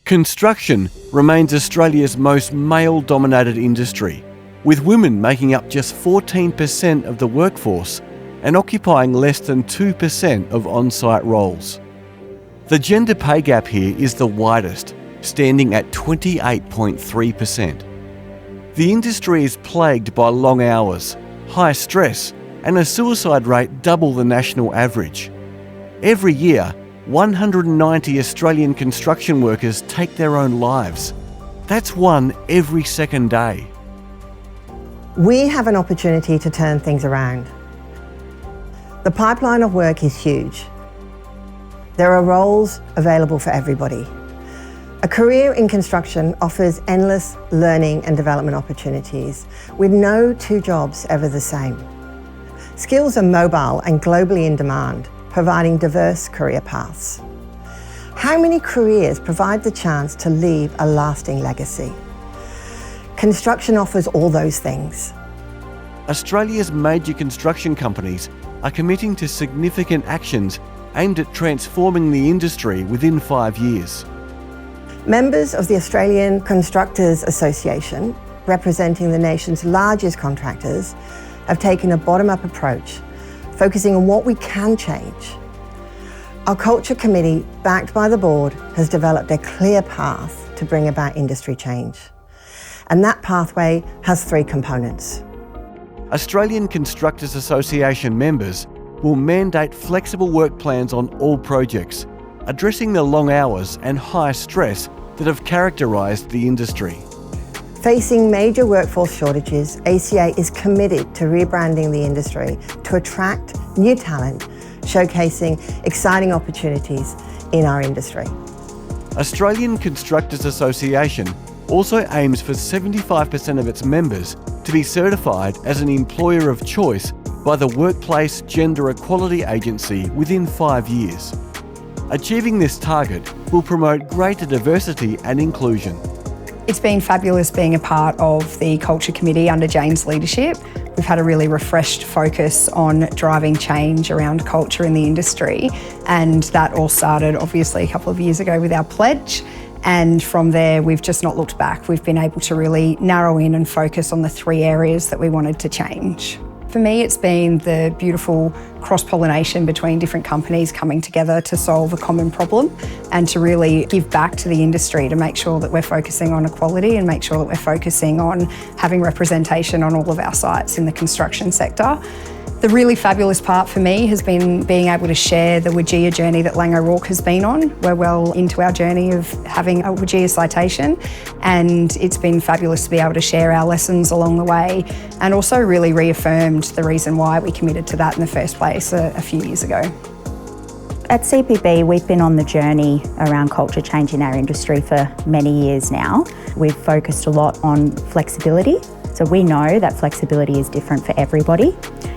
Construction remains Australia's most male-dominated industry, with women making up just 14% of the workforce and occupying less than 2% of on-site roles. The gender pay gap here is the widest, standing at 28.3%. The industry is plagued by long hours, high stress, and a suicide rate double the national average. Every year, 190 Australian construction workers take their own lives. That's one every second day. We have an opportunity to turn things around. The pipeline of work is huge. There are roles available for everybody. A career in construction offers endless learning and development opportunities, with no two jobs ever the same. Skills are mobile and globally in demand, providing diverse career paths. How many careers provide the chance to leave a lasting legacy? Construction offers all those things. Australia's major construction companies are committing to significant actions aimed at transforming the industry within 5 years. Members of the Australian Constructors Association, representing the nation's largest contractors, have taken a bottom-up approach, focusing on what we can change. Our Culture Committee, backed by the board, has developed a clear path to bring about industry change. And that pathway has 3 components. Australian Constructors Association members will mandate flexible work plans on all projects, addressing the long hours and high stress that have characterised the industry. Facing major workforce shortages, ACA is committed to rebranding the industry to attract new talent, showcasing exciting opportunities in our industry. Australian Constructors Association also aims for 75% of its members to be certified as an employer of choice by the Workplace Gender Equality Agency within 5 years. Achieving this target will promote greater diversity and inclusion. It's been fabulous being a part of the Culture Committee under Jayne's leadership. We've had a really refreshed focus on driving change around culture in the industry, and that all started obviously a couple of years ago with our pledge. And from there, we've just not looked back. We've been able to really narrow in and focus on the 3 areas that we wanted to change. For me, it's been the beautiful cross-pollination between different companies coming together to solve a common problem and to really give back to the industry to make sure that we're focusing on equality and make sure that we're focusing on having representation on all of our sites in the construction sector. The really fabulous part for me has been being able to share the WGEA journey that Lang O'Rourke has been on. We're well into our journey of having a WGEA citation, and it's been fabulous to be able to share our lessons along the way, and also really reaffirmed the reason why we committed to that in the first place a few years ago. At CPB, we've been on the journey around culture change in our industry for many years now. We've focused a lot on flexibility. So we know that flexibility is different for everybody,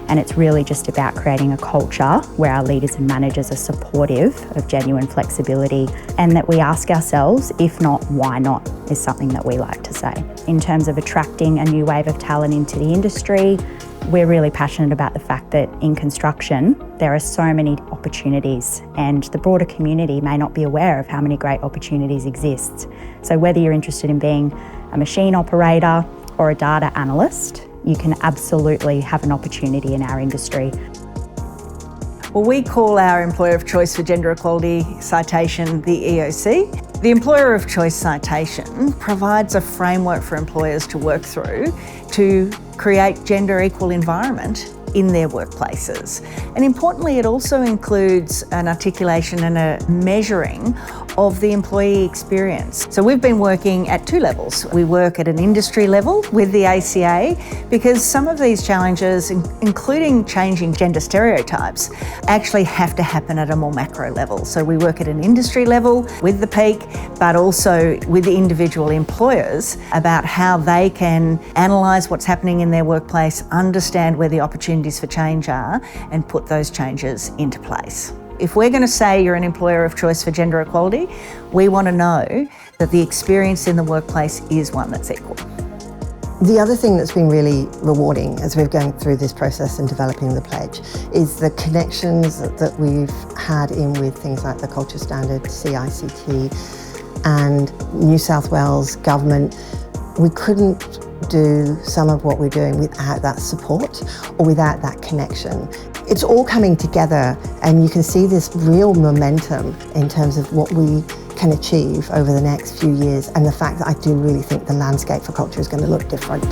and it's really just about creating a culture where our leaders and managers are supportive of genuine flexibility, and that we ask ourselves, if not, why not, is something that we like to say. In terms of attracting a new wave of talent into the industry, we're really passionate about the fact that in construction, there are so many opportunities, and the broader community may not be aware of how many great opportunities exist. So whether you're interested in being a machine operator or a data analyst, you can absolutely have an opportunity in our industry. Well, we call our Employer of Choice for Gender Equality citation the EOC. The Employer of Choice citation provides a framework for employers to work through to create gender equal environment in their workplaces. And importantly, it also includes an articulation and a measuring of the employee experience. So we've been working at 2 levels. We work at an industry level with the ACA because some of these challenges, including changing gender stereotypes, actually have to happen at a more macro level. So we work at an industry level with the peak, but also with the individual employers about how they can analyse what's happening in their workplace, understand where the opportunities for change are, and put those changes into place. If we're going to say you're an employer of choice for gender equality, we want to know that the experience in the workplace is one that's equal. The other thing that's been really rewarding as we're going through this process and developing the pledge is the connections that we've had in with things like the Culture Standard, CICT, and New South Wales government, we couldn't do some of what we're doing without that support or without that connection. It's all coming together, and you can see this real momentum in terms of what we can achieve over the next few years, and the fact that I do really think the landscape for culture is going to look different.